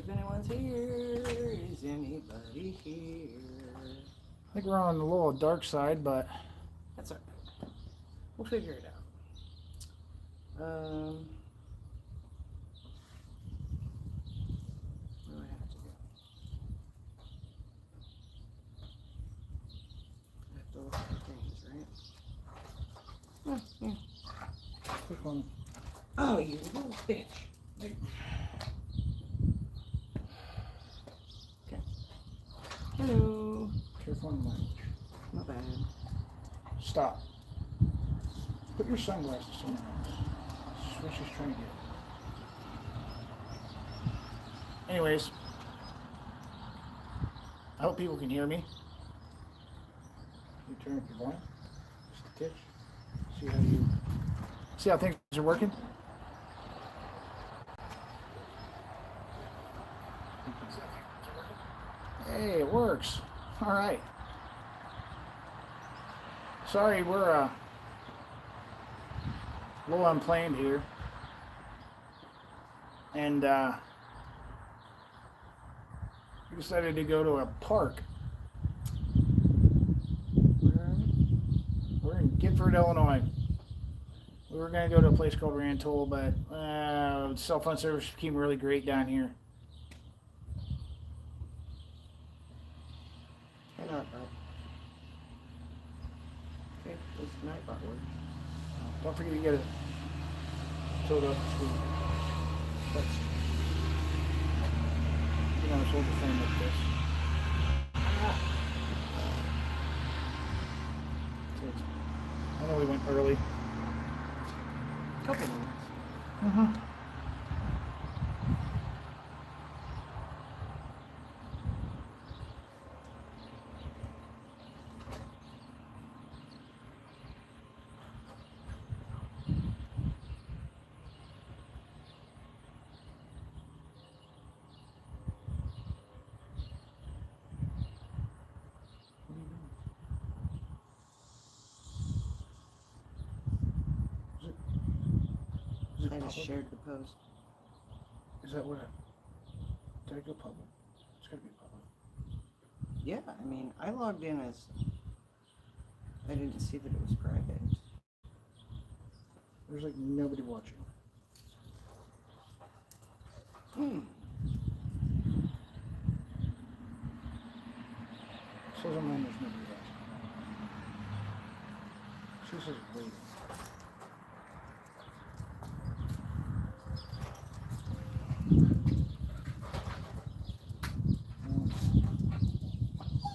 anyone's here. Is anybody here? I think we're on the little dark side, but That's all right. We'll figure it out. What do I have to do? I have to look at things, right? Yeah. click on. Oh, you little bitch. Okay. Hello. Careful on the language. Not bad. Stop. Put your sunglasses somewhere else. This is what she's trying to do. Anyways, I hope people can hear me. You turn up your volume just a titch. See how things are working. Hey, it works. All right. Sorry, we're a little unplanned here, and we decided to go to a park. We're in Gifford, Illinois. We were going to go to a place called Rantoul, but cell phone service became really great down here. Hang on, bud. Okay, this nightbot works. Don't forget to get it sewed up. Let's hold the frame like this. I know we went early. Couple minutes. I just shared the post. Is that what did I go public? It's gotta be public. Yeah, I mean, I logged in as, I didn't see that it was private. There's like nobody watching. Says on mine there's nobody watching. She says waiting.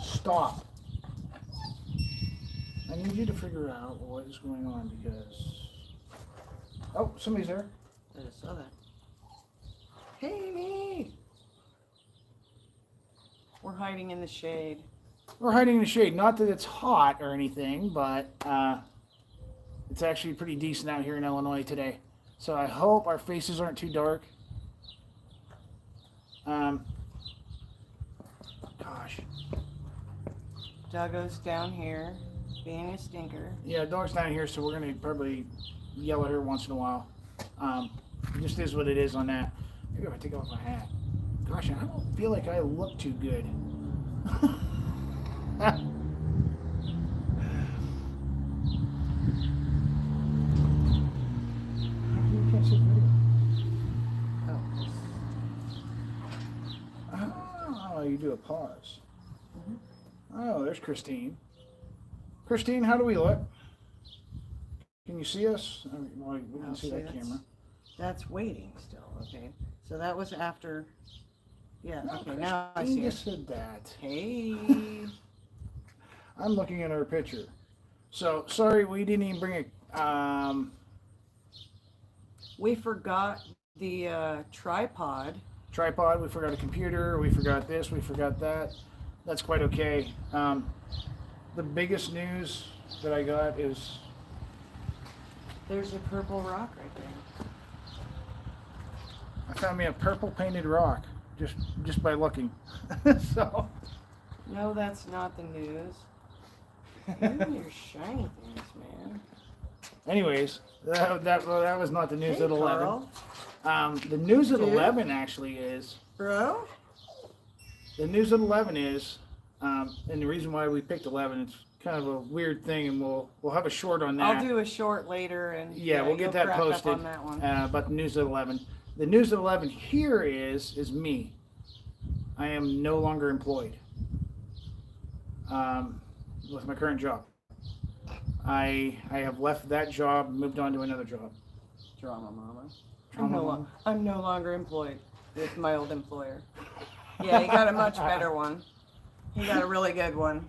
Stop. I need you to figure out what is going on because... Oh, somebody's there. I just saw that. Hey, me! We're hiding in the shade. We're hiding in the shade. Not that it's hot or anything, but it's actually pretty decent out here in Illinois today. So I hope our faces aren't too dark. Gosh. Doggo's down here, being a stinker. Yeah, dog's down here, so we're going to probably yell at her once in a while. It just is what it is on that. Maybe if I take off my hat. Gosh, I don't feel like I look too good. You can't see the video. Oh, you do a pause. Oh, there's Christine. Christine, how do we look? Can you see us? Well, we can see that camera. That's waiting still, okay. So that was after, yeah, No, okay, now I Christine see it. just said that. Hey. I'm looking at her picture. So, sorry, we didn't even bring it. We forgot the tripod. Tripod, we forgot a computer, we forgot this, we forgot that. That's quite okay. The biggest news that I got is... There's a purple rock right there. I found me a purple painted rock just by looking. So... No, that's not the news. Your shiny things, man. Anyways, that was not the news Hey, at 11. Carl. The news at Dude. 11 actually is Bro? The news at 11 is, and the reason why we picked 11, it's kind of a weird thing, and we'll have a short on that. I'll do a short later, and yeah, we'll get you'll that crack up posted on that one. about the news at 11. The news at 11 here is me. I am no longer employed with my current job. I have left that job and moved on to another job. Drama mama. Drama I'm no longer employed with my old employer. Yeah, he got a much better one. He got a really good one.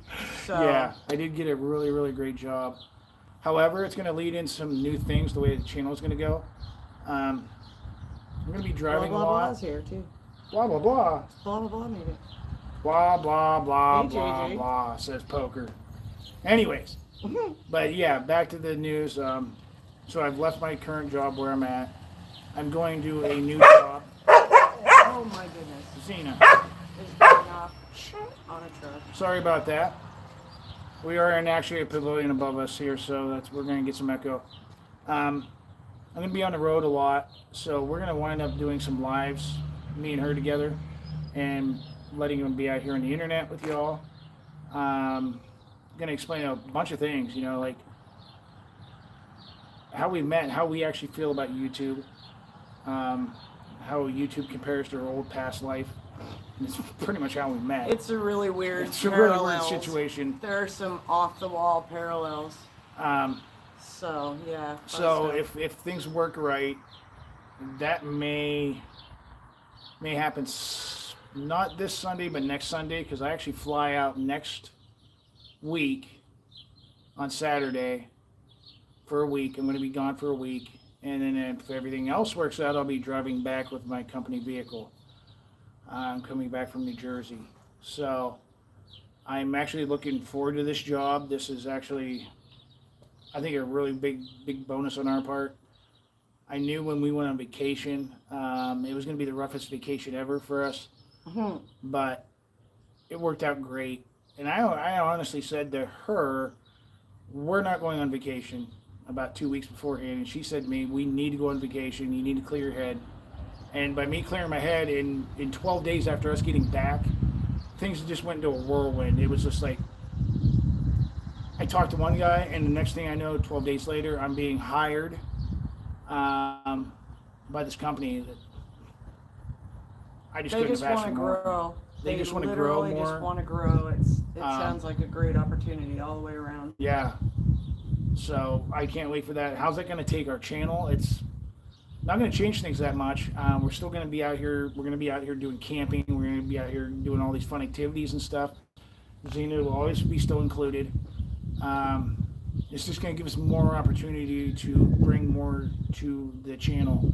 So Yeah, I did get a really, really great job. However, it's going to lead in some new things, the way the channel is going to go. I'm going to be driving blah, a blah, lot. blah's here too. Blah, blah, blah. Blah blah blah made it. Blah, blah, blah, Hey, blah, JJ. blah, says Poker. Anyways, but yeah, back to the news. So I've left my current job where I'm at. I'm going to a new job. Oh my goodness. Xena, It's going off on a truck. sorry about that. We are in actually a pavilion above us here, so we're going to get some echo. I'm going to be on the road a lot, so we're going to wind up doing some lives, me and her together, and letting them be out here on the internet with y'all. Going to explain a bunch of things, like how we met, how we actually feel about YouTube, how YouTube compares to our old past life. And it's pretty much how we met. It's a really weird It's a really weird parallels. situation. There are some off the wall parallels. Um, So yeah. fun so stuff. if things work right, that may happen not this Sunday, but next Sunday, because I actually fly out next week on Saturday for a week. I'm going to be gone for a week, and then if everything else works out, I'll be driving back with my company vehicle. I'm coming back from New Jersey, so I'm actually looking forward to this job. This is actually, I think, a really big bonus on our part. I knew when we went on vacation, it was going to be the roughest vacation ever for us, but it worked out great. And I honestly said to her, we're not going on vacation, about 2 weeks beforehand. And she said to me, we need to go on vacation. You need to clear your head. And by me clearing my head, in 12 days after us getting back, things just went into a whirlwind. It was just like, I talked to one guy, and the next thing I know, 12 days later, I'm being hired by this company that I just They couldn't just have asked want for to more. grow. They just wanna grow literally more. just want to grow. It sounds like a great opportunity all the way around. Yeah. So I can't wait for that. How's that going to take our channel? It's not going to change things that much. We're still going to be out here. We're going to be out here doing camping. We're going to be out here doing all these fun activities and stuff. Xena will always be still included. It's just going to give us more opportunity to bring more to the channel.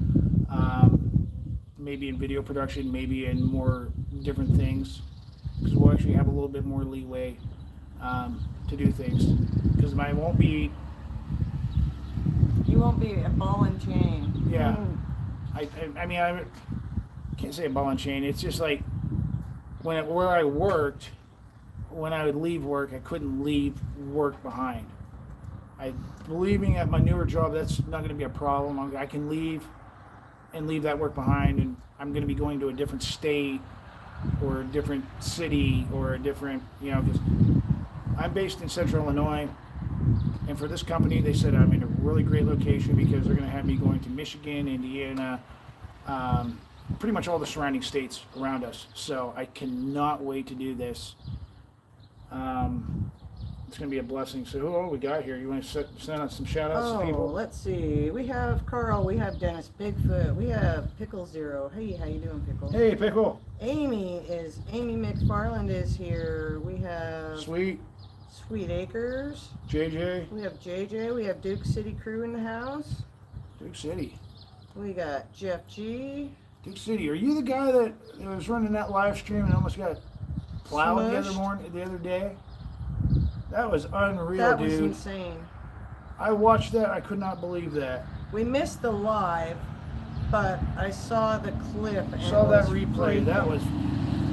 Maybe in video production, maybe in more different things. Because we'll actually have a little bit more leeway to do things. Because I won't be... You won't be a ball and chain. Yeah. I mean, I can't say a ball and chain. It's just like where I worked, when I would leave work, I couldn't leave work behind. Believing at my newer job, that's not going to be a problem. I can leave that work behind, and I'm going to be going to a different state or a different city or a different, because I'm based in Central Illinois. And for this company, they said I'm in a really great location because they're going to have me going to Michigan, Indiana, pretty much all the surrounding states around us. So I cannot wait to do this. It's going to be a blessing. So who we got here? You want to send out some shout outs to people? Let's see. We have Carl. We have Dennis Bigfoot. We have Pickle Zero. Hey, how you doing, Pickle? Hey, Pickle. Amy McFarland is here. We have Sweet Acres. JJ. We have JJ. We have Duke City Crew in the house. Duke City. We got Jeff G. Duke City. Are you the guy that was running that live stream and almost got plowed the other day? That was unreal, That dude. was insane. I watched that. I could not believe that. We missed the live, but I saw the clip. And Saw it that was replay. freaking- That was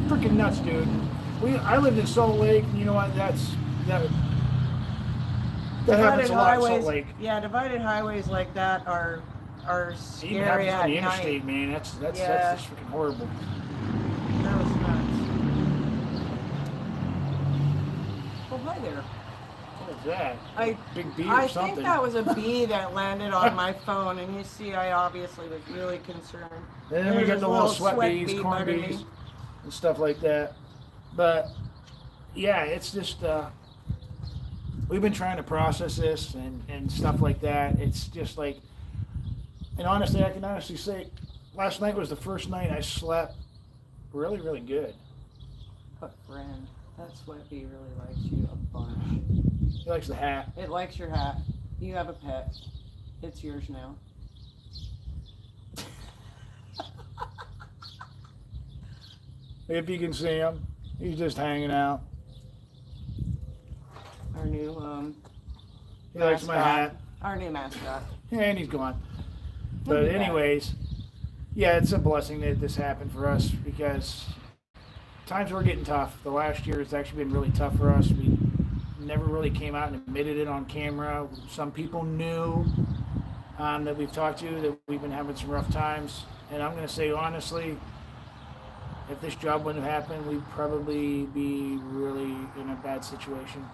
freaking nuts, dude. I lived in Salt Lake, and you know what? That happens a lot in Salt Lake. Yeah, divided highways like that are It even scary happens on at the interstate, night. man. That's Yeah. just freaking horrible. hi there. What is that? I Big bee or I something. think that was a bee that landed on my phone, and you see, I obviously was really concerned. And then we There's get this the little sweat bees, bee corn bugging bees, me. and stuff like that. But yeah, it's just we've been trying to process this and stuff like that. It's just like, and honestly, I can honestly say, last night was the first night I slept really, really good. But friend, that sweat bee really likes you a bunch. He likes the hat. It likes your hat. You have a pet. It's yours now. If you can see him, he's just hanging out. Our new He likes my mascot. hat. Our new mascot. And he's gone. He'll But be back. anyways, yeah, it's a blessing that this happened for us because times were getting tough. The last year has actually been really tough for us. We never really came out and admitted it on camera. Some people knew that we've talked to that we've been having some rough times. And I'm going to say honestly, if this job wouldn't have happened, we'd probably be really in a bad situation.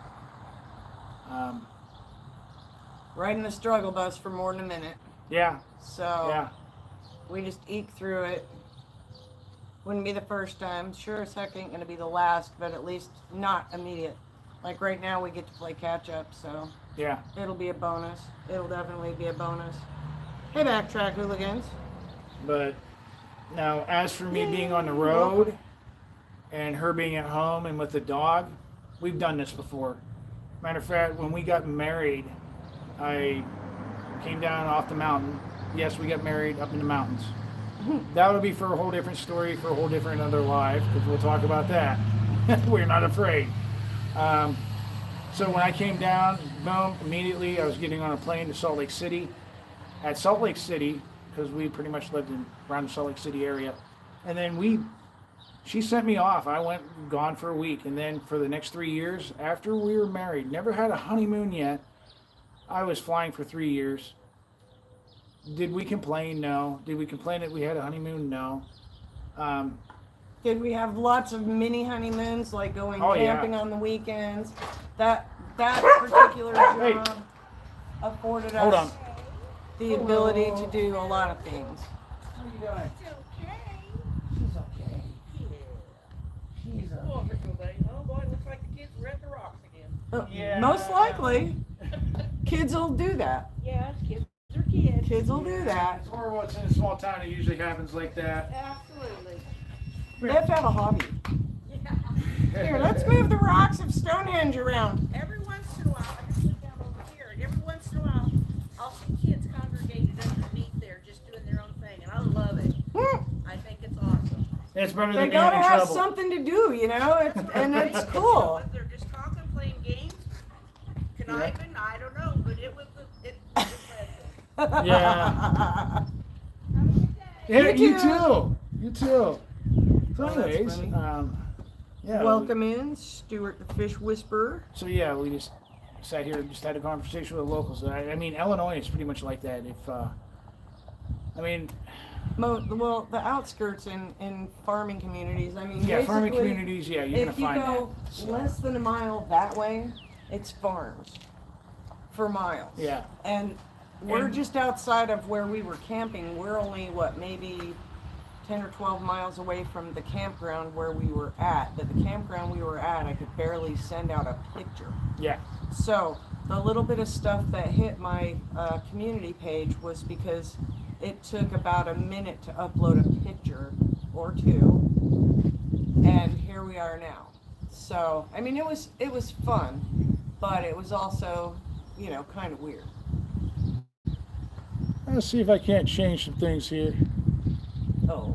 Riding the struggle bus for more than a minute. Yeah, So yeah. we just eked through it. Wouldn't be the first time. Sure as heck ain't gonna be the last, but at least not immediate. Like right now we get to play catch up, so Yeah. it'll be a bonus. It'll definitely be a bonus. Hey, Backtrack Hooligans. But now, as for me being on the road and her being at home and with the dog, we've done this before. Matter of fact, when we got married, I came down off the mountain. Yes, we got married up in the mountains. That would be for a whole different story, for a whole different other life, because we'll talk about that. We're not afraid. So when I came down, boom, immediately I was getting on a plane to Salt Lake City. At Salt Lake City, because we pretty much lived around the Salt Lake City area. And then she sent me off. I went gone for a week. And then for the next 3 years, after we were married, never had a honeymoon yet. I was flying for 3 years. Did we complain? No. Did we complain that we had a honeymoon? No. Did we have lots of mini honeymoons, like going Oh, yeah. camping on the weekends? That particular Hey. job afforded us Hold on. the ability to do a lot of things. How are you doing? She's okay. She's Oh, boy, it looks like the kids were at the rocks again. Yeah. Most likely, kids will do that. Yeah, kids are kids. Kids will do that. It's horrible. It's in a small town. It usually happens like that. Absolutely. They have to have a hobby. Yeah. Here, let's move the rocks of Stonehenge around. Every once in a while, I just look down over here, and every once in a while, I'll see kids congregated underneath there just doing their own thing, and I love it. I think it's awesome. It's better They than being gotta in have trouble. something to do, you know, and it's cool. If they're just talking, playing games, conniving, I don't know, but it was pleasant. Yeah. Have a good day. Yeah, You you too. You too. So Oh, that's anyways, funny. yeah. Welcome in, Stuart the Fish Whisperer. So yeah, we just sat here and just had a conversation with the locals. I mean, Illinois is pretty much like that. If I mean, Well, the outskirts in farming communities. I mean, yeah, farming basically, communities, yeah, you're gonna if you find go that. So, less than a mile that way, it's farms for miles. yeah, And we're And- just outside of where we were camping. We're only, maybe 10 or 12 miles away from the campground where we were at. But the campground we were at, I could barely send out a picture. yeah, So the little bit of stuff that hit my community page was because it took about a minute to upload a picture or two. And here we are now. So, I mean, it was fun, but it was also, kind of weird. let's see if I can't change some things here. Oh.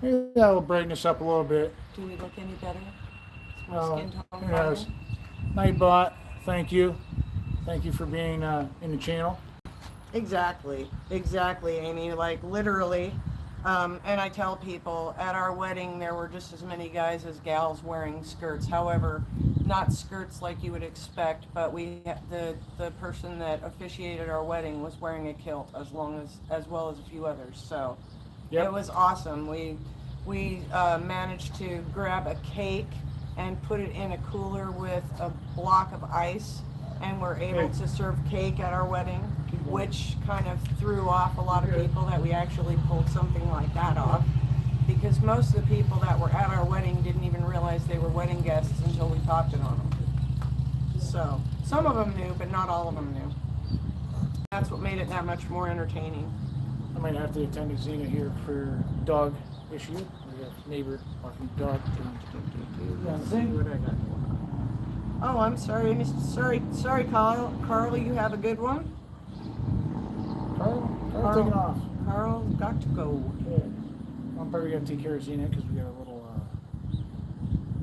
Maybe that will brighten this up a little bit. Do we look any better? Is my Oh, skin tone yes. finer? Nightbot, thank you. Thank you for being in the channel. Exactly, Amy. Like literally, and I tell people at our wedding there were just as many guys as gals wearing skirts. However, not skirts like you would expect, but the person that officiated our wedding was wearing a kilt as well as a few others. So Yep. it was awesome. We managed to grab a cake and put it in a cooler with a block of ice, and we're able to serve cake at our wedding, which kind of threw off a lot of people that we actually pulled something like that off, because most of the people that were at our wedding didn't even realize they were wedding guests until we popped it on them. So some of them knew, but not all of them knew. That's what made it that much more entertaining. I might have to attend to Xena here for dog issue. We have neighbor walking dog. Let's see what I got. Oh, I'm sorry, sorry, Carl, you have a good one? Carl taking off. Carl's got to go. Yeah. I'm probably gonna take care of Xena because we got a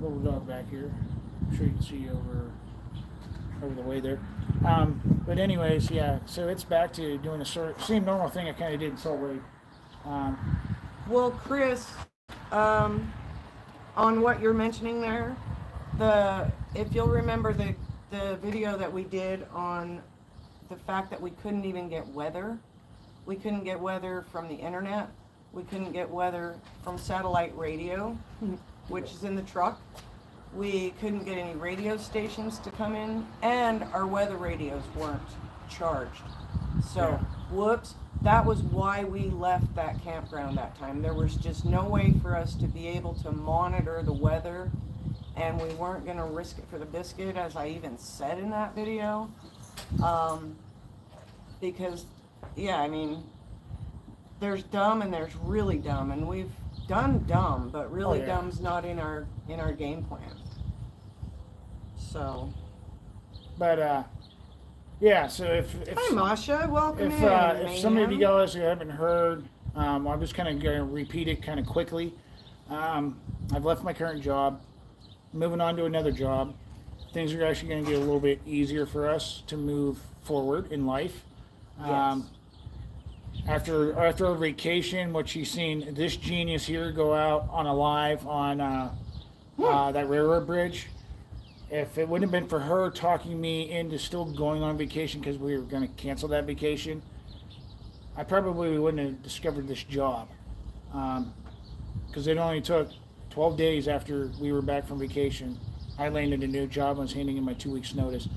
little dog back here. I'm sure you can see over the way there. But anyways, yeah. So it's back to doing the same normal thing I kind of did in Salt Lake. Well, Chris, on what you're mentioning there, if you'll remember the video that we did on the fact that we couldn't even get weather. We couldn't get weather from the internet. We couldn't get weather from satellite radio, which is in the truck. We couldn't get any radio stations to come in, and our weather radios weren't charged. So, whoops, that was why we left that campground that time. There was just no way for us to be able to monitor the weather, and we weren't going to risk it for the biscuit, as I even said in that video. Because, yeah, I mean, there's dumb and there's really dumb, and we've done dumb, but really dumb's not in our game plan. So. But yeah. So if hi Masha, welcome in. If some of you guys who haven't heard, I'm just kind of going to repeat it kind of quickly. I've left my current job, moving on to another job. Things are actually going to get a little bit easier for us to move forward in life. Yes. After a vacation, what she's seen this genius here go out on a live on that railroad bridge. If it wouldn't have been for her talking me into still going on vacation because we were going to cancel that vacation, I probably wouldn't have discovered this job. Because it only took 12 days after we were back from vacation. I landed a new job and was handing in my 2 weeks notice.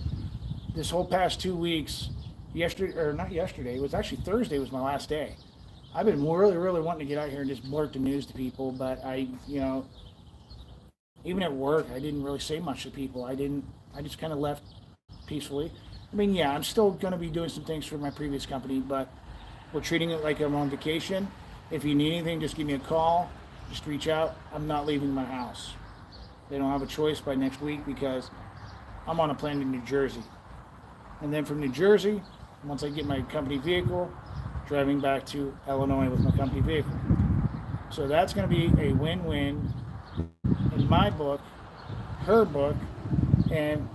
This whole past 2 weeks, not yesterday, it was actually Thursday was my last day. I've been really wanting to get out here and just blurt the news to people, but even at work, I didn't really say much to people. I just kind of left peacefully. I mean, yeah, I'm still going to be doing some things for my previous company, but we're treating it like I'm on vacation. If you need anything, just give me a call. Just reach out. I'm not leaving my house. They don't have a choice by next week because I'm on a plane to New Jersey. And then from New Jersey, once I get my company vehicle, driving back to Illinois with my company vehicle. So that's going to be a win-win in my book, her book, and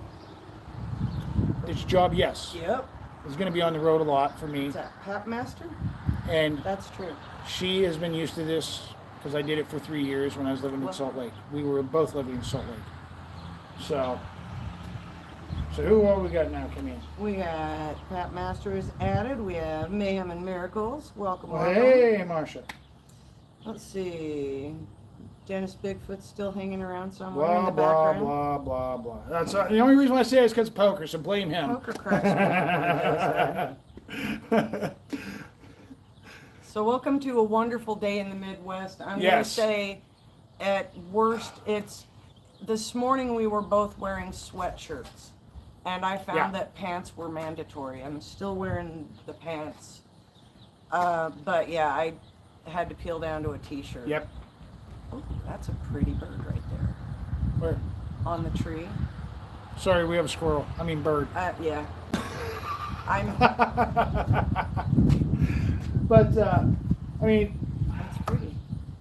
this job, yes. Yep. Is going to be on the road a lot for me. Is that Pat Master? And That's true. she has been used to this because I did it for 3 years when I was living in Salt Lake. We were both living in Salt Lake. So who all we got now come in? We got Pat Master is added. We have Mayhem and Miracles. Welcome. Hey, Marsha. Let's see. Dennis Bigfoot's still hanging around somewhere in Blah, the blah, background. blah, blah, blah. That's the only reason why I say it is because of poker, so blame him. Poker cracks me up when he does that. So welcome to a wonderful day in the Midwest. I'm going to say at worst, this morning we were both wearing sweatshirts, and I found that pants were mandatory. I'm still wearing the pants. But yeah, I had to peel down to a t-shirt. Yep. Oh, that's a pretty bird right there. Where? On the tree. Sorry, we have a squirrel. I mean bird. Yeah. I'm. But, I mean, That's pretty.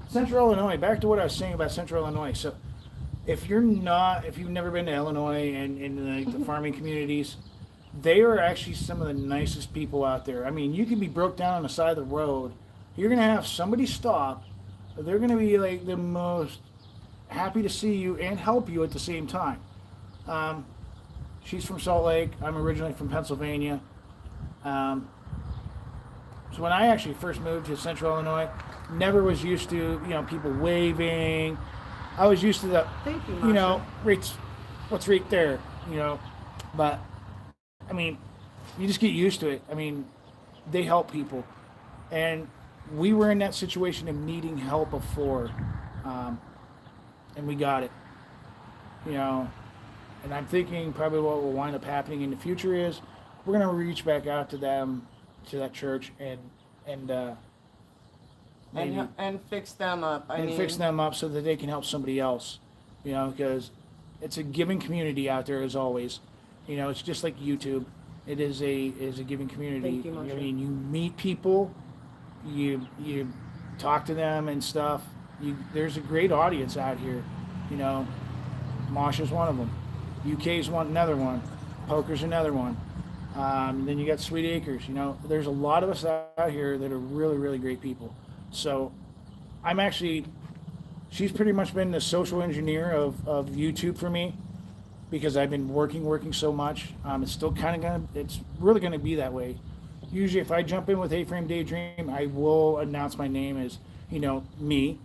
Central Illinois, back to what I was saying about Central Illinois. So if you've never been to Illinois and in the farming communities, they are actually some of the nicest people out there. I mean, you can be broke down on the side of the road. You're going to have somebody stop. They're going to be like the most happy to see you and help you at the same time. She's from Salt Lake. I'm originally from Pennsylvania. So when I actually first moved to Central Illinois, never was used to, you know, people waving. I was used to the, Thank you, you know, Masha. what's right there, you know. But I mean, you just get used to it. I mean, they help people, and we were in that situation of needing help before, and we got it. You know, and I'm thinking probably what will wind up happening in the future is we're gonna reach back out to them, to that church, and maybe And fix them up. I mean, fix them up so that they can help somebody else. You know, because it's a giving community out there as always. You know, it's just like YouTube. It is a giving community. Thank you, I Masha. mean, you meet people, you talk to them and stuff. There's a great audience out here. You know, Masha's one of them. UK's another one. Poker's another one. Then you got Sweet Acres. You know, there's a lot of us out here that are really, really great people. So she's pretty much been the social engineer of YouTube for me because I've been working so much. It's still it's really gonna be that way. Usually if I jump in with A-Frame Daydream, I will announce my name as, you know, me,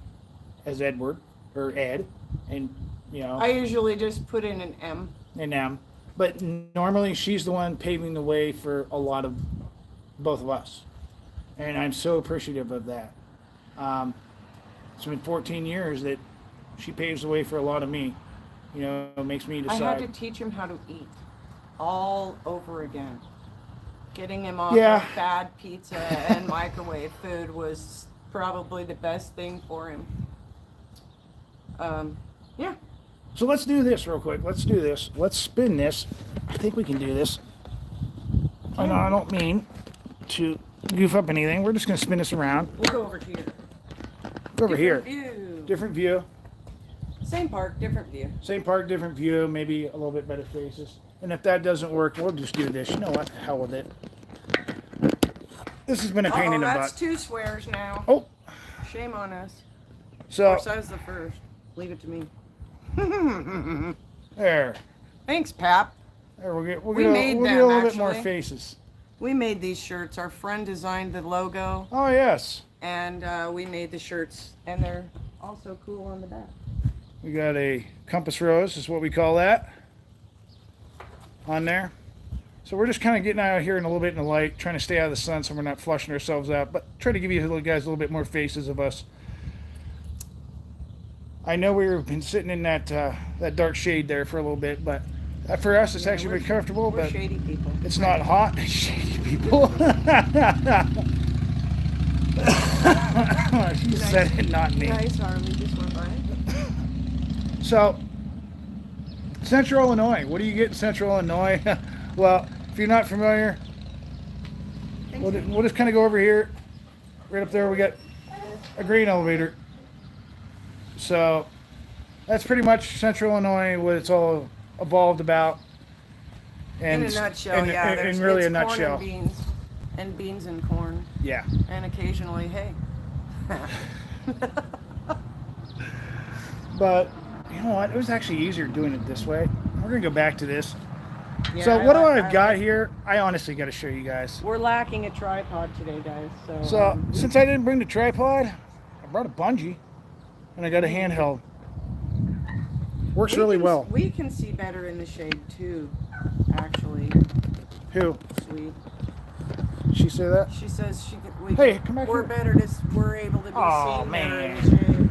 as Edward, or Ed, and, you know. I usually just put in an M. And them. But normally she's the one paving the way for a lot of both of us. And I'm so appreciative of that. It's been 14 years that she paves the way for a lot of me. You know, it makes me decide. I had to teach him how to eat all over again. Getting him off Yeah. of bad pizza and microwave food was probably the best thing for him. Yeah. So let's do this real quick. Let's do this. Let's spin this. I think we can do this. I know I don't mean to goof up anything. We're just going to spin this around. We'll go over here. Go over here. View. Different view. Same park, different view. Same park, different view. Maybe a little bit better faces. And if that doesn't work, we'll just do this. You know what? The hell with it. This has been a pain in the that's butt. 2 swears now. Oh, Shame on us. Of so course, I was the first. Leave it to me. there. Thanks, Pap. There we'll get We made we'll get a them, little bit more actually. faces. We made these shirts. Our friend designed the logo, Oh yes. and we made the shirts, and they're also cool on the back. We got a compass rose, is what we call that, on there. So we're just kind of getting out here in a little bit in the light, trying to stay out of the sun so we're not flushing ourselves out, but try to give you little guys a little bit more faces of us. I know we've been sitting in that dark shade there for a little bit, but for us it's actually been comfortable, We're but shady people. it's not hot. Shady people. She said it, not me. Nice, Harley just went by. So, Central Illinois. What do you get in Central Illinois? Well, if you're not familiar, we'll just kind of go over here. Right up there, we got a grain elevator. So, that's pretty much Central Illinois, what it's all evolved about. And In a nutshell, yeah. In really it's a nutshell. Corn and beans and corn, Yeah. and occasionally hay. But, you know what? It was actually easier doing it this way. We're going to go back to this. Yeah, So what do I I've got here? I honestly got to show you guys. We're lacking a tripod today, guys. So since I didn't bring the tripod, I brought a bungee, and I got a handheld. Works really well. We can see better in the shade too, actually. Who? Sweet. Did she say that? She says she could. We, Hey, come back we're here. better to. We're able to be Aw, seen better in man. the shade.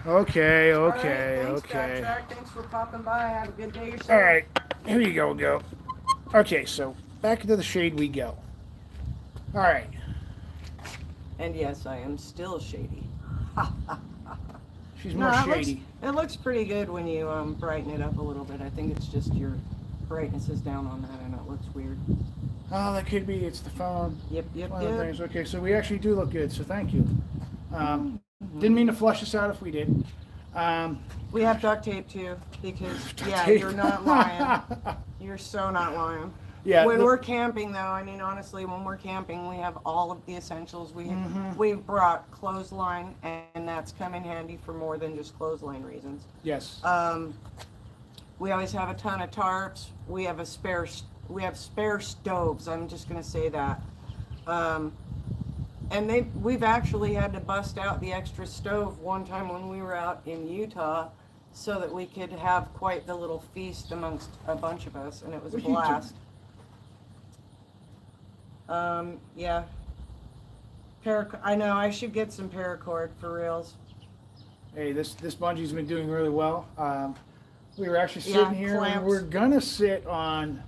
Okay, All right, okay, thanks, okay. Backtrack. Thanks for popping by. Have a good day yourself. All right, here you go. Okay, so back into the shade we go. All right. And yes, I am still shady. She's No, more it shady. looks pretty good when you brighten it up a little bit. I think it's just your brightness is down on that and it looks weird. Oh, that could be. It's the phone. Yep. One of the things. Okay, so we actually do look good, so thank you. Didn't mean to flush us out if we did. We have duct tape too because Duct yeah, tape. you're not lying. You're so not lying. Yeah. When we're camping though, I mean honestly, when we're camping, we have all of the essentials. We've brought clothesline, and that's come in handy for more than just clothesline reasons. Yes. We always have a ton of tarps. We have spare stoves. I'm just gonna say that. And we've actually had to bust out the extra stove one time when we were out in Utah so that we could have quite the little feast amongst a bunch of us, and it was a What are you blast. Yeah. I know, I should get some paracord for reals. Hey, this bungee's been doing really well. We were actually Yeah, sitting here. clamps. We were gonna sit on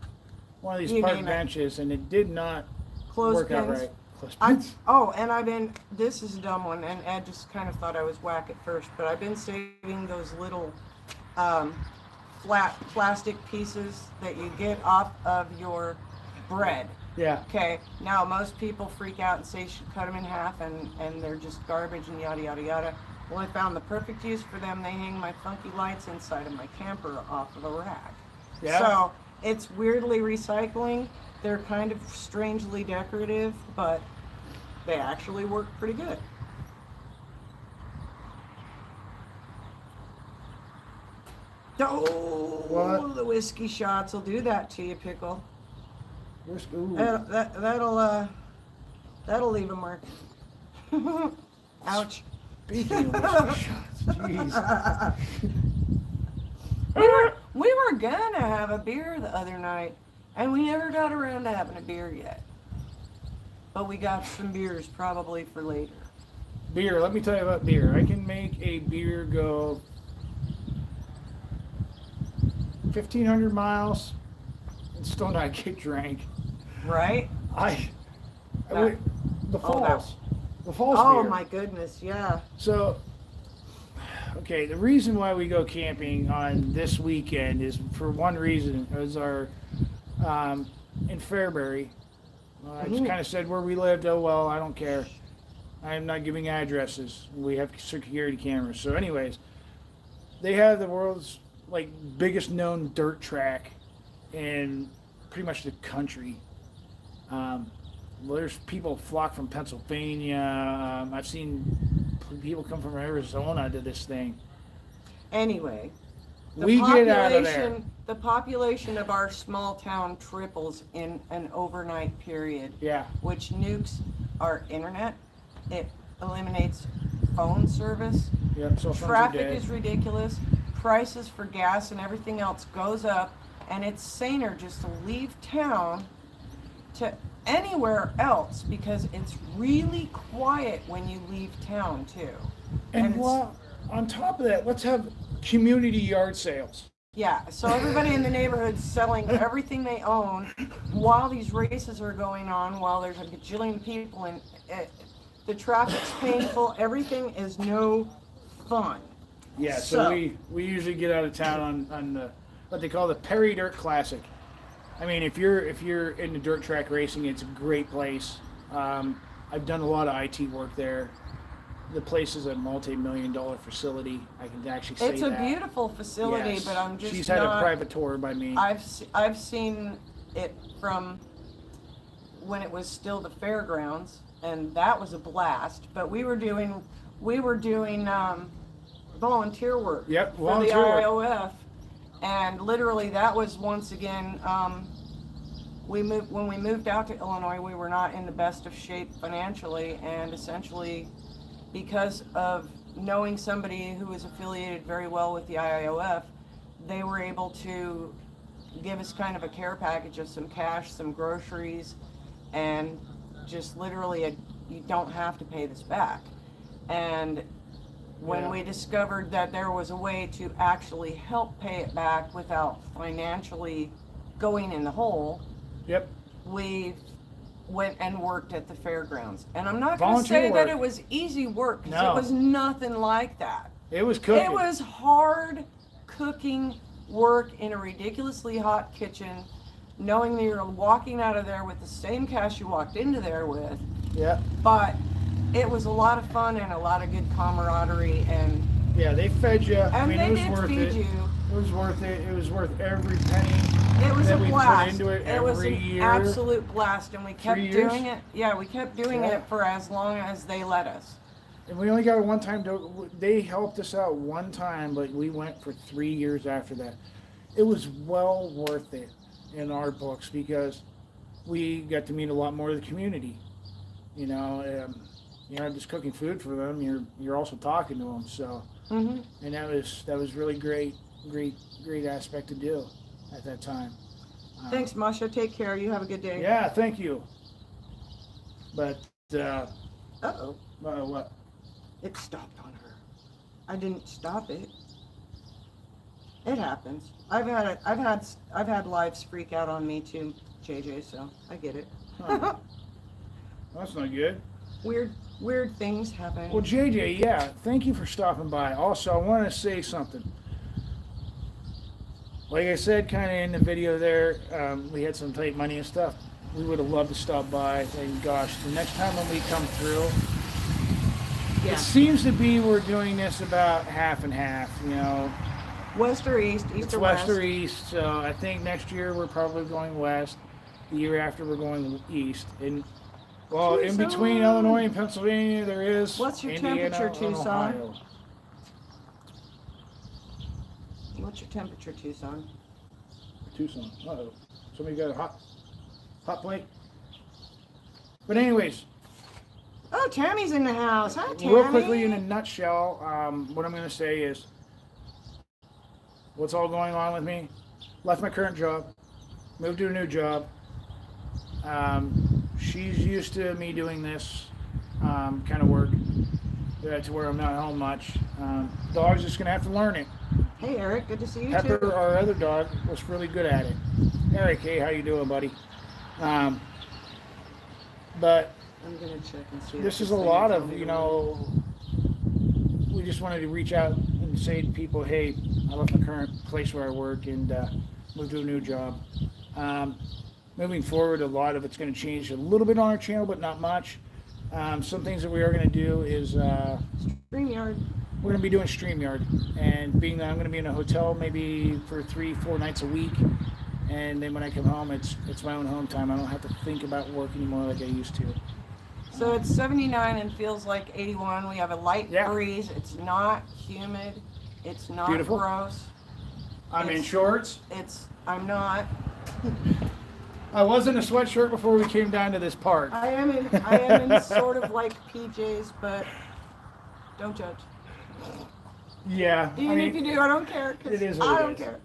one of these You park name it. benches, and it did not work out Clothespins. right. Clothespins? And this is a dumb one, and Ed just kind of thought I was whack at first, but I've been saving those little flat plastic pieces that you get off of your bread. Yeah. Okay, now most people freak out and say you should cut them in half and they're just garbage and yada yada yada. Well, I found the perfect use for them. They hang my funky lights inside of my camper off of a rack. Yeah. So it's weirdly recycling. They're kind of strangely decorative, but they actually work pretty good. Oh, What? the whiskey shots will do that to you, Pickle. Ooh. That'll leave a mark. Ouch. Speaking of whiskey shots, jeez. We were gonna have a beer the other night, and we never got around to having a beer yet. But we got some beers probably for later. Beer, let me tell you about beer. I can make a beer go 1,500 miles and still not get drank. Right? The falls. The falls Oh beer. my goodness, yeah. So, okay, the reason why we go camping on this weekend is for one reason. Is our in Fairbury. I just kind of said where we lived. Oh well, I don't care. I am not giving addresses. We have security cameras. So, anyways, they have the world's biggest known dirt track in pretty much the country. There's people flock from Pennsylvania. I've seen people come from Arizona to this thing. Anyway, We get out of there. the population of our small town triples in an overnight period, Yeah. which nukes our internet. It eliminates phone service. Yep. So Traffic is ridiculous. Prices for gas and everything else goes up, and it's saner just to leave town to anywhere else because it's really quiet when you leave town too. And it's- well, on top of that, let's have community yard sales. Yeah, so everybody in the neighborhood's selling everything they own while these races are going on, while there's a gajillion people, and the traffic's painful. Everything is no fun. Yeah. So we usually get out of town on the what they call the Perry Dirt Classic. I mean, if you're into dirt track racing, it's a great place. I've done a lot of IT work there. The place is a multi-million-dollar facility. I can actually say It's a that. beautiful facility, Yes. but I'm just She's had not, a private tour by me. I've seen it from when it was still the fairgrounds, and that was a blast. But we were doing volunteer work Yep, for volunteer the work. IOF, and literally that was once again. When we moved out to Illinois, we were not in the best of shape financially, and essentially, because of knowing somebody who was affiliated very well with the IIOF, they were able to give us kind of a care package of some cash, some groceries, and just literally you don't have to pay this back. And when Yeah. we discovered that there was a way to actually help pay it back without financially going in the hole, Yep. we went and worked at the fairgrounds. And I'm not going to Volunteer say work. that it was easy work, because No. it was nothing like that. It was cooking. It was hard cooking work in a ridiculously hot kitchen, knowing that you're walking out of there with the same cash you walked into there with. Yeah. But it was a lot of fun and a lot of good camaraderie, and Yeah. They fed you. I mean, they it was did worth feed it. you. It was worth it. It was worth every penny. It was that a we put blast. into it was every an year. absolute blast, and we kept 3 years? doing it. Yeah, we kept doing Yeah. it for as long as they let us. And we only got one time. They helped us out one time, but we went for 3 years after that. It was well worth it in our books because we got to meet a lot more of the community. You're not just cooking food for them. You're also talking to them. So, Hmm. and that was really great aspect to do at that time. Thanks, Masha. Take care. You have a good day. Yeah, thank you. But Uh-oh. what? It stopped on her. I didn't stop it. It happens. I've had lives freak out on me too, JJ, so I get it. Huh. That's not good. Weird things happen. Well, JJ, yeah, thank you for stopping by. Also, I want to say something. Like I said, kind of in the video there, we had some tight money and stuff. We would have loved to stop by. And gosh, the next time when we come through, Yeah. it seems to be we're doing this about half and half. West or east, east It's or west west. or east. So I think next year we're probably going west. The year after we're going east. And well, in between Tucson. Illinois and Pennsylvania, there is What's your Indiana temperature, and Tucson? Ohio. What's your temperature, Tucson? Tucson. Uh-oh. Somebody got a hot plate? But anyways, Oh, Tammy's in the house. Hi, Tammy. real quickly in a nutshell, what I'm going to say is what's all going on with me. Left my current job, moved to a new job. She's used to me doing this kind of work to where I'm not home much. Dog's just going to have to learn it. Hey, Eric. Good to see you Pepper, too. our other dog, was really good at it. Eric, hey, how you doing, buddy? But I'm gonna check and see. this if is a thing lot is of, on we just wanted to reach out and say to people, hey, I left my current place where I work and moved to a new job. Moving forward, a lot of it's going to change a little bit on our channel, but not much. Some things that we are going to do is StreamYard. we're going to be doing StreamYard, and being that I'm going to be in a hotel maybe for 3-4 nights a week, and then when I come home, it's my own home time. I don't have to think about work anymore like I used to. So it's 79 and feels like 81. We have a light Yeah. breeze. It's not humid. It's not Beautiful. gross. I'm in It's- shorts. I'm not. I was in a sweatshirt before we came down to this park. I am in sort of like PJs, but don't judge. Yeah, Even if you do, I don't care. 'Cause it is what I it don't is. care.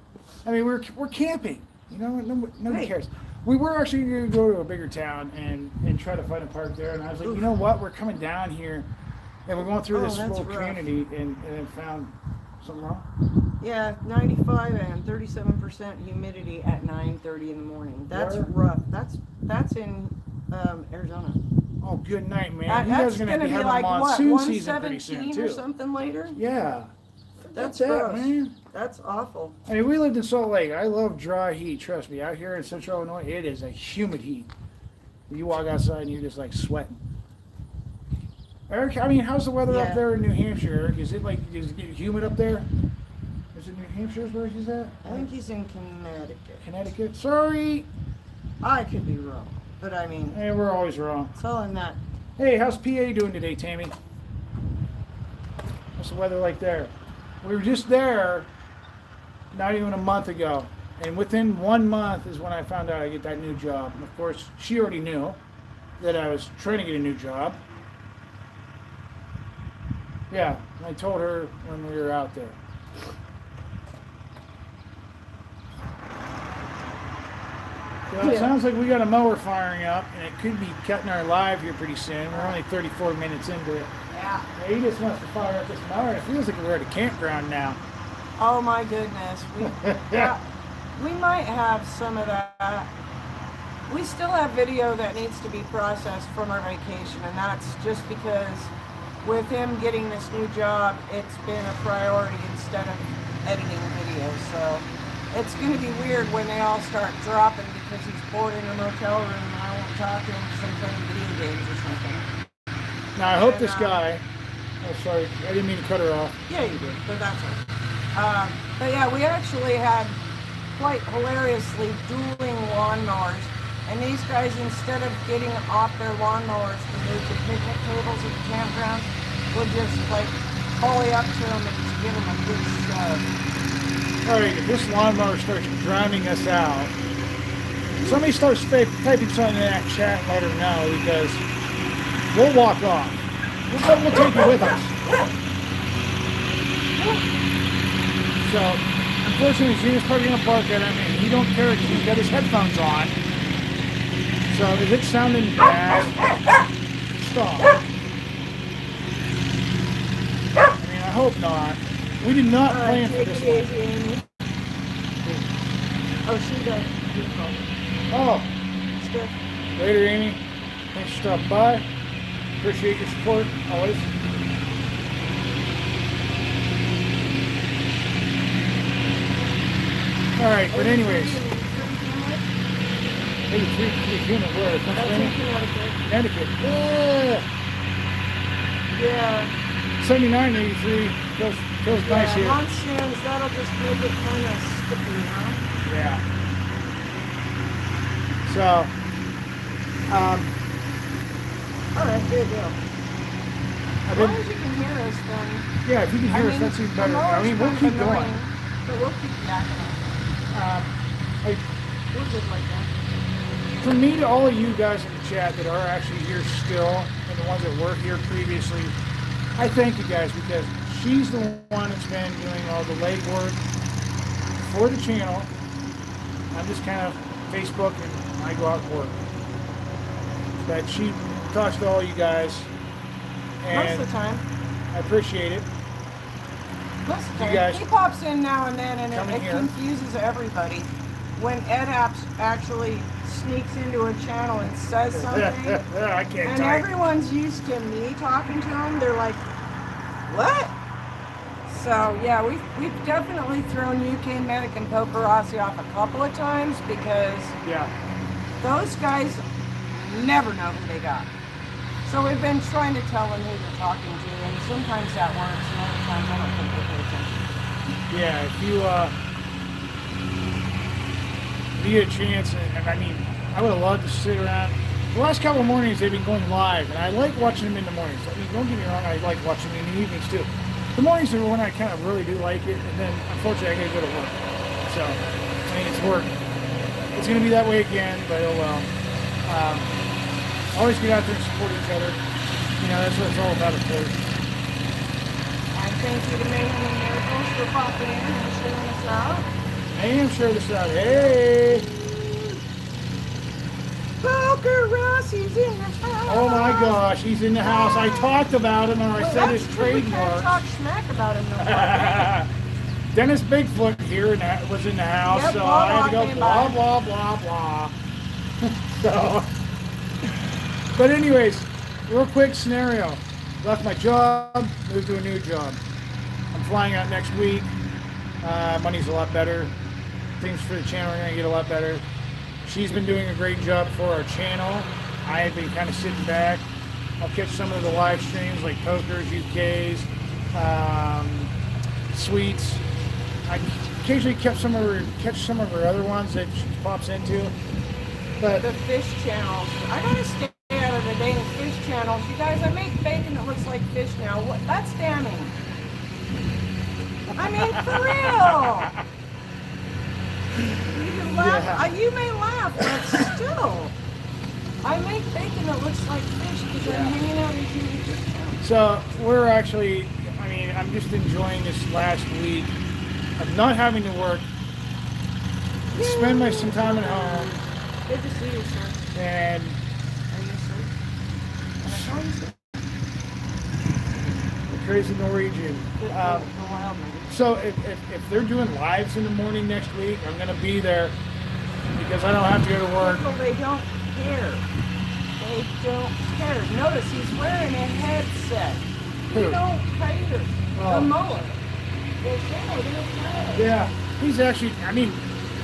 I mean, we're camping. Nobody Hey. cares. We were actually going to go to a bigger town and try to find a park there. And I was like, Oof. you know what? We're coming down here, and we're going through Oh, this that's little rough. community, and found something wrong. Yeah, 95 and 37% humidity at 9:30 in the morning. That's Where? rough. That's in Arizona. Oh, good night, man. That- You guys that's are going gonna to be have like a what, monsoon season pretty 117 soon or too. something later. Yeah, That's it, gross. man. That's awful. I mean, we lived in Salt Lake. I love dry heat. Trust me. Out here in Central Illinois, it is a humid heat. You walk outside and you're just like sweating. Eric, I mean, how's the weather Yeah. up there in New Hampshire, Eric? Is it get humid up there? Is it New Hampshire where he's at? I think he's in Connecticut. Connecticut. Sorry. I could be wrong, but I mean, Hey, we're always wrong. it's all in that. Hey, how's PA doing today, Tammy? What's the weather like there? We were just there not even a month ago. And within 1 month is when I found out I get that new job. And of course, she already knew that I was trying to get a new job. Yeah, and I told her when we were out there. So it Yeah. sounds like we got a mower firing up, and it could be cutting our live here pretty soon. We're only 34 minutes into it. Yeah. Yeah, he just wants to fire up this mower. It feels like we're at a campground now. Oh my goodness. We might have some of that. We still have video that needs to be processed from our vacation, and that's just because with him getting this new job, it's been a priority instead of editing videos. So it's going to be weird when they all start dropping because he's bored in a motel room and I won't talk to him because I'm playing video games or something. Now, I hope And, this guy... Oh, sorry. I didn't mean to cut her off. Yeah, you did, but that's all. But yeah, we actually had quite hilariously dueling lawnmowers. And these guys, instead of getting off their lawnmowers to move the picnic tables at the campground, would just like bully up to them and just give them a good shove. All right, if this lawnmower starts drowning us out, somebody starts typing something in that chat and let her know, because we'll walk off. We'll take you with us. So, unfortunately, Zena's probably going to bark at him, and he don't care because he's got his headphones on. So, is it sounding bad? Stop. I mean, I hope not. We did not plan for this one. Oh, she does. Oh, Stuff. later, Amy. Thanks for stopping by. Appreciate your support, always. Alright, but anyways. Maybe three human where? That's in Pennsylvania? Connecticut. Connecticut. Yeah. Yeah. 79, 83. Feels nice here. Monsoons, that'll just make it kind of sticky, huh? Yeah. So, Alright, good deal. I've As long been, as you can hear us, then. yeah, if you can hear us, that's even better. I mean, we'll keep going. But we'll keep backing up. Like, We're good like that. for me to all of you guys in the chat that are actually here still, and the ones that were here previously, I thank you guys because she's the one that's been doing all the legwork for the channel. I'm just kind of Facebook and I go out and work. But she talks to all you guys, Most and of the time. I appreciate it. Most of the You time. guys He pops in now and then, and come in it here. confuses everybody. When Ed Apps actually sneaks into a channel and says something, I can't and type. everyone's used to me talking to him, they're like, what? So yeah, we've definitely thrown UK Medic and Poker Rossi off a couple of times because Yeah. those guys never know who they got. So we've been trying to tell them who they're talking to, and sometimes that works, and other times I don't think they pay attention. Yeah, if you need a chance, and I mean, I would have loved to sit around. The last couple of mornings they've been going live, and I like watching them in the mornings. I mean, don't get me wrong, I like watching them in the evenings too. The mornings are when I kind of really do like it, and then unfortunately I gotta go to work. So, I mean, it's work. It's gonna be that way again, but oh well. Always get out there and support each other. You know, that's what it's all about, of course. I thank you to Mayhem and Miracles for popping in and showing us out. I am sure this out. Hey! Poker Rossi's in the house. Oh my gosh, he's in the house. I talked about him, or I Well, said that's his 'cause we can't trademark. talk smack about him no more. Dennis Bigfoot here was in the house, Yep, so blah, I had to blah, go came blah by. blah blah blah. So, but anyways, real quick scenario. Left my job, moved to a new job. I'm flying out next week. Money's a lot better. Things for the channel are gonna get a lot better. She's been doing a great job for our channel. I have been kind of sitting back. I'll catch some of the live streams like Pokers, UKs, Sweets. I occasionally catch some of her other ones that she pops into. But The fish channels. I gotta stay out of the dang fish channels. You guys, I make bacon that looks like fish now. What? That's damning. I mean, for real. You can laugh. Yeah. You may laugh, but still. I make bacon that looks like fish because Yeah. I'm hanging out in TV fish channels. so we're actually, I mean, I'm just enjoying this last week of not having to work, spend some time at home, Good to see you, sir. and Are you asleep? Can I call you, sir? the crazy Norwegian. The wild lady. So if they're doing lives in the morning next week, I'm gonna be there because I don't have to go to work. People, they don't care. They don't care. Notice he's wearing a headset. Who? You don't care. Oh. The mower. They don't care. Yeah, he's actually, I mean,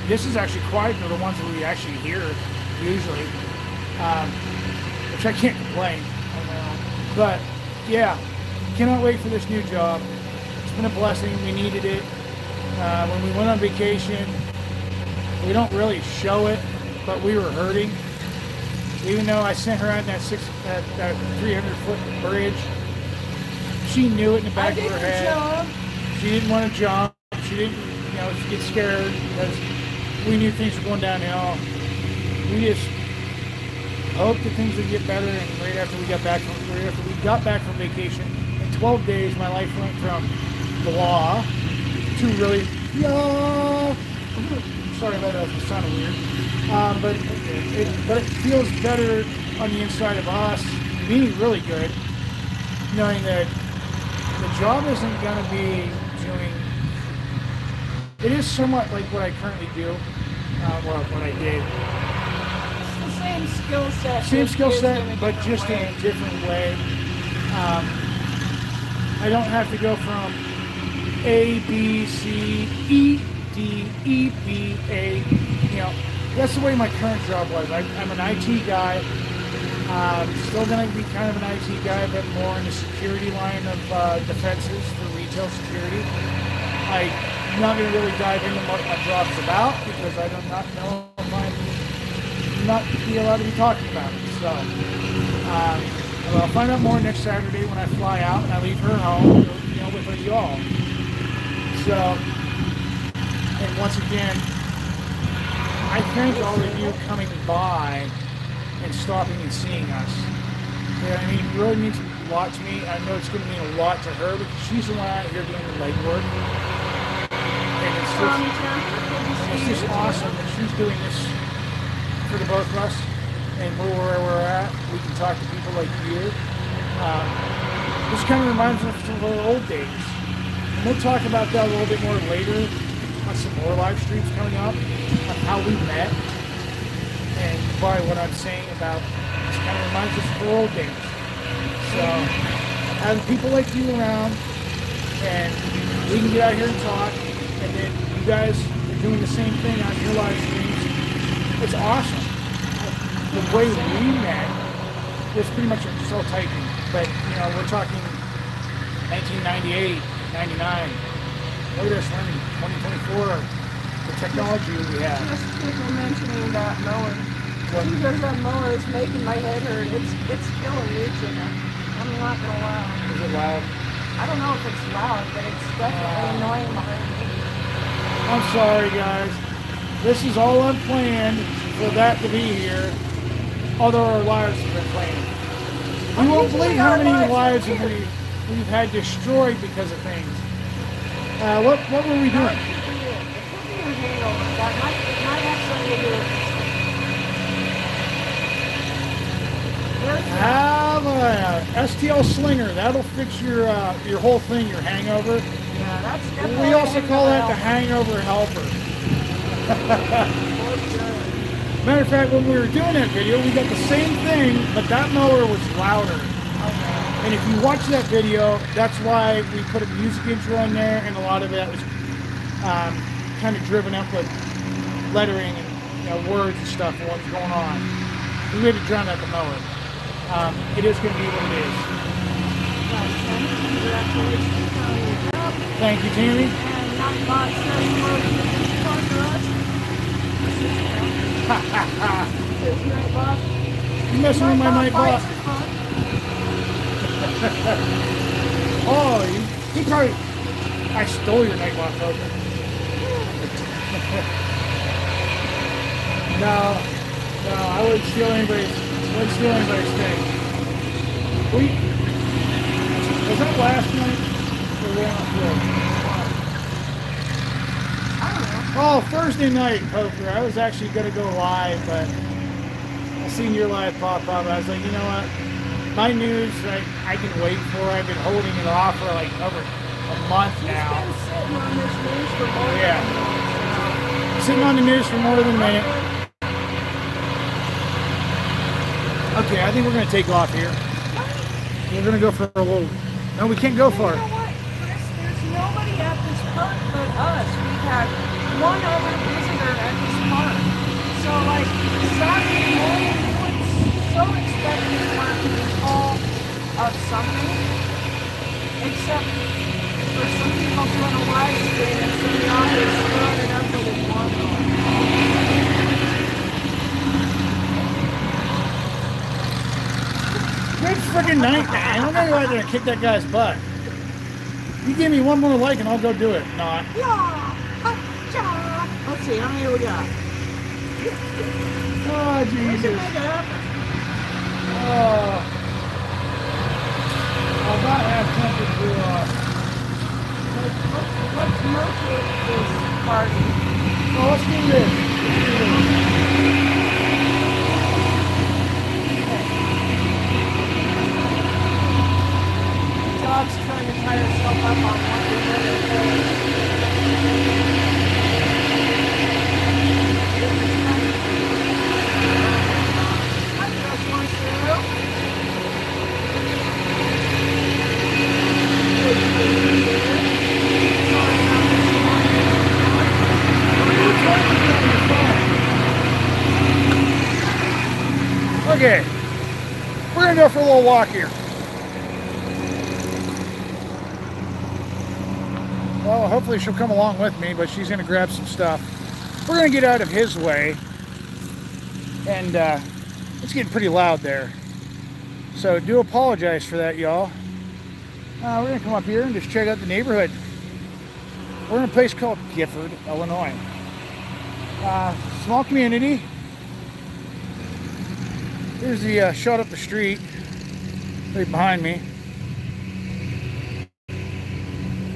this is actually quieter than the ones that we actually hear usually, which I can't complain. But yeah, cannot wait for this new job. It's been a blessing. We needed it. When we went on vacation, we don't really show it, but we were hurting. Even though I sent her out in that 300-foot bridge, she knew it in the I back of did her your head. job. She didn't want to jump. She didn't, get scared because we knew things were going downhill. We just hope that things would get better. And right after we got back from vacation, in 12 days, my life went from blah to really, yeah. Sorry about that, it sounded weird. But it feels better on the inside of us, me really good, knowing that the job isn't going to be doing, it is somewhat like what I currently do, what I did. It's the same skill set. Same skill just in set, a but different just in way. a different way. I don't have to go from A, B, C, E, D, E, B, A. You know, that's the way my current job was. I'm an IT guy. Still going to be kind of an IT guy, but more in the security line of defenses for retail security. I'm not going to really dive into what my job's about because I do not know if I'm not be allowed to be talking about it. So, well, I'll find out more next Saturday when I fly out and I leave her home, you know, with you all. So, and once again, I thank all of you coming by and stopping and seeing us. Yeah, I mean, it really means a lot to me. I know it's going to mean a lot to her because she's the one out here doing the legwork. And it's just awesome that she's doing this for the both of us. And where we're at, we can talk to people like you. This kind of reminds us of our old days. And we'll talk about that a little bit more later on some more live streams coming up on how we met. And by what I'm saying about this kind of reminds us of our old days. So having people like you around and we can get out here and talk and then you guys are doing the same thing on your live streams. It's awesome. The way we met was pretty much just all typing. But, you know, we're talking 1998, 99. Look at us learning 2024. The technology we have. Just people mentioning that mower. Because that mower is making my head hurt. It's killing me, Gina. I'm not gonna lie. Is it loud? I don't know if it's loud, but it's definitely annoying behind me. I'm sorry, guys. This is all unplanned for that to be here. Although our lives have been planned. You won't believe how many lives we've had destroyed because of things. What were we doing? That might have something to do with this. Have a STL slinger. That'll fix your whole thing, your hangover. Yeah, that's definitely We also call that the hangover. hangover helper. Matter of fact, when we were doing that video, we got the same thing, but that mower was louder. And if you watch that video, that's why we put a music intro in there, and a lot of that was kind of driven up with lettering and words and stuff and what's going on. We had to drown out the mower. It is going to be what it is. Congratulations on your job. Thank you, Tammy. And not about selling more than for us. You ain't boss. You messing with my night boss? Oh, he probably... I stole your night boss poker. No, I wouldn't steal anybody's thing. Was that last night? Or the one before? I don't know. Oh, Thursday night poker. I was actually going to go live, but I seen your live pop up. I was like, you know what? My news, I can wait for. I've been holding it off for like over a month now. He's been sitting on this news for more Yeah. than a minute. Sitting on the news for more than a minute. Okay, I think we're going to take off here. We're going to go for a little... No, we can't go You far. know what, Chris? There's nobody at this park but us. We've had one other visitor at this park. So, like, Saturday morning, you would so expect this park to be full of something. Except for some people doing a live stream and some audience throwing it up to the one. Good friggin' night, man. I'm going to go out there and kick that guy's butt. You give me one more like and I'll go do it. Not. Yeah! Let's see, how many we got? Oh, We can Jesus. make it happen. I'll not have temperature off. Let's locate this party. Well, let's do this. Dog's trying to tie herself up on one of the other things. I just want to know. Okay, we're gonna go for a little walk here. Well, hopefully she'll come along with me, but she's gonna grab some stuff. We're gonna get out of his way, and it's getting pretty loud there. So do apologize for that, y'all. We're gonna come up here and just check out the neighborhood. We're in a place called Gifford, Illinois. Small community. Here's the shot up the street, right behind me.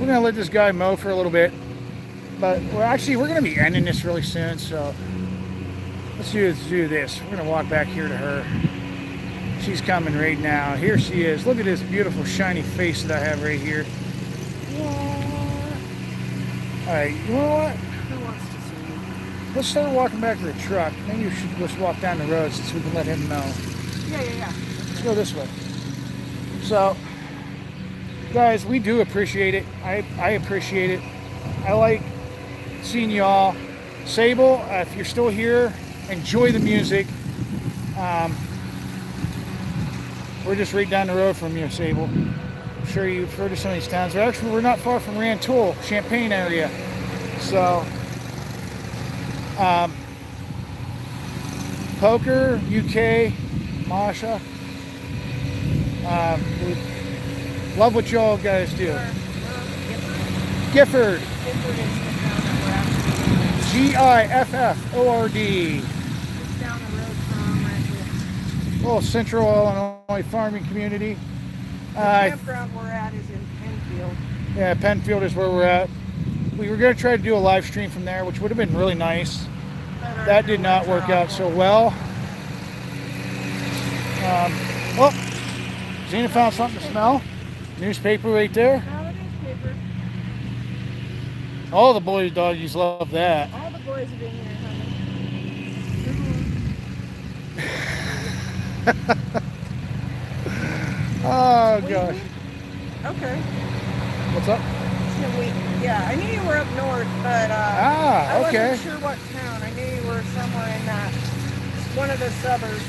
We're gonna let this guy mow for a little bit, but we're gonna be ending this really soon. So let's do this. We're gonna walk back here to her. She's coming right now. Here she is. Look at this beautiful shiny face that I have right here. All right, you know what? Who wants to see me? Let's start walking back to the truck. Maybe we should just walk down the road since we can let him know. Yeah. Let's go this way. So, guys, we do appreciate it. I appreciate it. I like seeing y'all. Sable, if you're still here, enjoy the music. We're just right down the road from you, Sable. I'm sure you've heard of some of these towns. We're not far from Rantoul, Champaign area. So, Poker, UK, Masha. We love what y'all guys do. Gifford. Gifford is the town that we're actually Gifford. just down the road from right here. Little Central Illinois farming community. The campground we're at is in Penfield. Yeah, Penfield is where we're at. We were going to try to do a live stream from there, which would have been really nice. That did not work out so well. Well, Zena found something to smell. Newspaper right there. Now the newspaper. All the boys' doggies love that. All the boys have been here, honey. Oh gosh. Okay. What's up? Yeah, I knew you were up north, but I okay. wasn't sure what town. I knew you were somewhere in that one of the suburbs.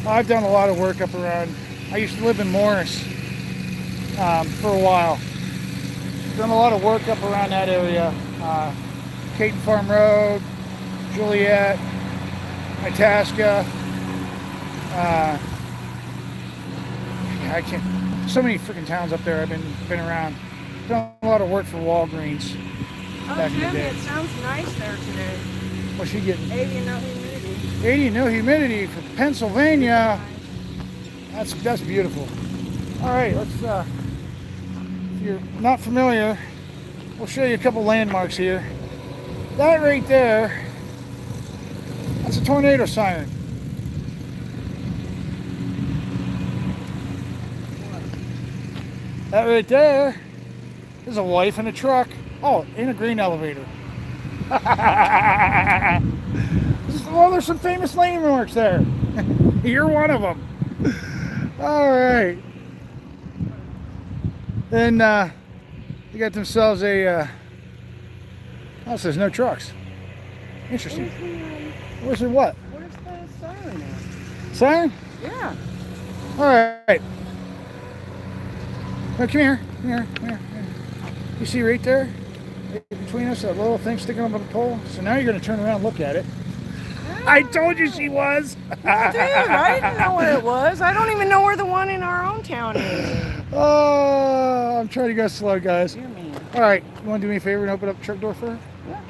I've done a lot of work up around. I used to live in Morris for a while. Done a lot of work up around that area. Caton Farm Road, Juliet, Itasca. I can't. So many freaking towns up there. I've been around. Done a lot of work for Walgreens Oh, back in the Jimmy, day. it sounds nice there today. What's she getting? 80 no humidity. 80 no humidity for Pennsylvania. That's beautiful. All right, let's. If you're not familiar, we'll show you a couple landmarks here. That right there, that's a tornado siren. That right there is a wife in a truck. Oh, in a green elevator. Well, there's some famous landmarks there. You're one of them. All right. Then they got themselves a. Oh, it says no trucks. Interesting. Where's the what? Where's the siren at? Siren? Yeah. All right. Oh, come here. Come here. Come here. You see right there? Right between us, that little thing sticking up on the pole? So now you're going to turn around and look at it. I told you she was. Dude, I didn't know where it was. I don't even know where the one in our own town is. Oh, I'm trying to go slow, guys. Dear me. All right, you want to do me a favor and open up the truck door for her? Yeah.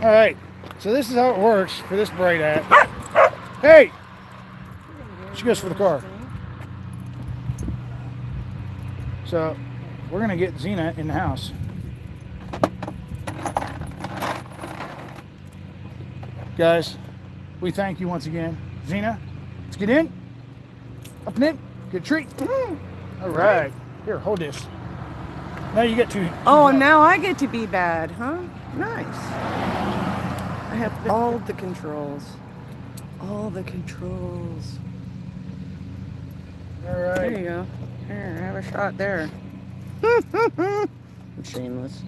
All right, so this is how it works for this bright at. Hey! She goes for the car. So, we're going to get Xena in the house. Guys, we thank you once again. Xena, let's get in. Up and in. Good treat. All right. Here, hold this. Now you get to... Oh, now I get to be bad, huh? Nice. I have all the controls. All the controls. All right. There you go. Here, have a shot there. I'm shameless.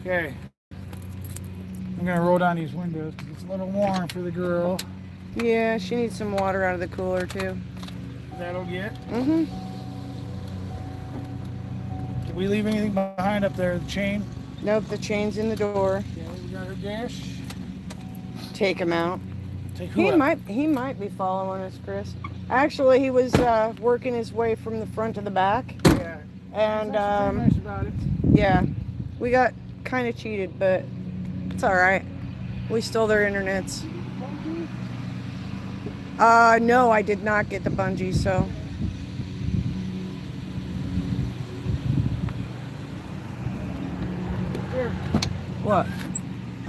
Okay. I'm going to roll down these windows because it's a little warm for the girl. Yeah, she needs some water out of the cooler, too. That'll get. Mm-hmm. Did we leave anything behind up there? The chain? Nope, the chain's in the door. Okay, we got her dash. Take him out. Take who out? He might be following us, Chris. Actually, he was working his way from the front to the back. Yeah. And That's pretty nice about it. yeah, we got kind of cheated, but it's all right. We stole their internets. No, I did not get the bungee, so. Here. What?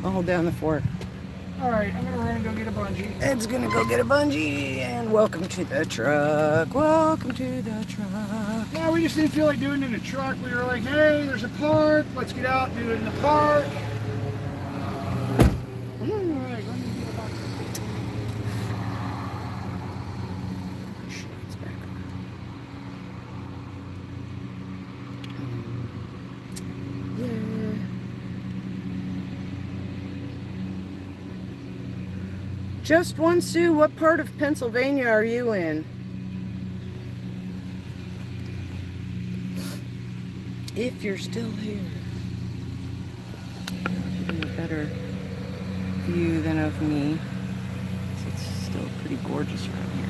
I'll hold down the fort. All right, I'm gonna run and go get a bungee. Ed's gonna go get a bungee, and welcome to the truck. Welcome to the truck. Yeah, we just didn't feel like doing it in a truck. We were like, hey, there's a park. Let's get out and do it in the park. All right, let me get a bungee. It's back. Yeah. Just one, Sue. What part of Pennsylvania are you in? If you're still here. Getting a better view than of me. It's still pretty gorgeous around here.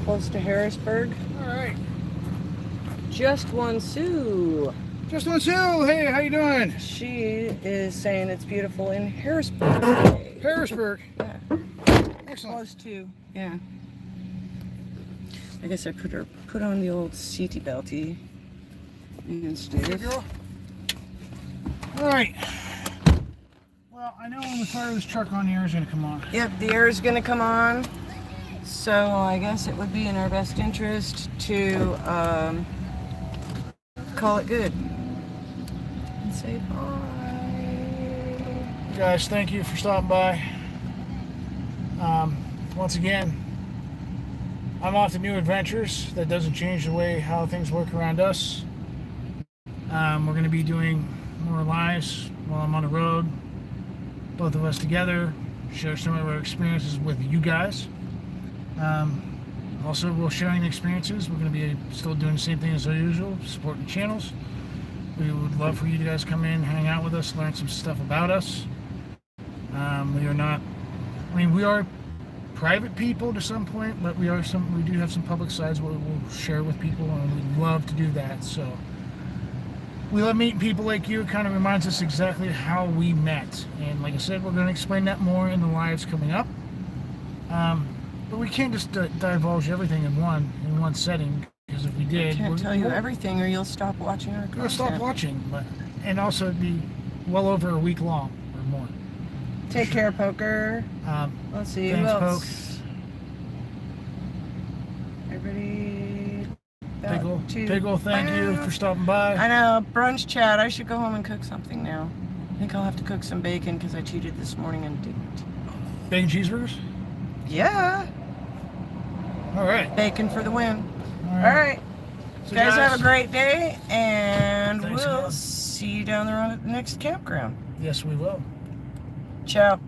Close to Harrisburg. All right. Just one, Sue. Just one, Sue. Hey, how you doing? She is saying it's beautiful in Harrisburg. Harrisburg. Yeah. Excellent. Close to. Yeah. I guess I put on the old seaty belty and Hey, stuff. girl. All right. Well, I know when we fire this truck on, the air is going to come on. Yep, the air is gonna come on. So I guess it would be in our best interest to call it good and say bye. Guys, thank you for stopping by. Once again, I'm off to new adventures. That doesn't change the way how things work around us. We're going to be doing more lives while I'm on the road. Both of us together, share some of our experiences with you guys. Also, we're sharing experiences. We're going to be still doing the same thing as usual, supporting channels. We would love for you guys to come in, hang out with us, learn some stuff about us. We are not, we are private people to some point, but we do have some public sides where we'll share with people, and we'd love to do that. So we love meeting people like you. It kind of reminds us exactly how we met. And like I said, we're going to explain that more in the lives coming up. But we can't just divulge everything in one setting, because if we did, I can't tell you everything or you'll stop watching our content. We'll stop watching, and also it'd be well over a week long or more. Take care, Poker. Let's see, Thanks, who else? Everybody. Pickle, thank you for stopping by. I know, brunch chat. I should go home and cook something now. I think I'll have to cook some bacon because I cheated this morning and didn't. Bacon cheeseburgers? Yeah. All right. Bacon for the win. All All right. So Guys, have a great day, and Thanks we'll again. see you down the road at the next campground. Yes, we will. Ciao.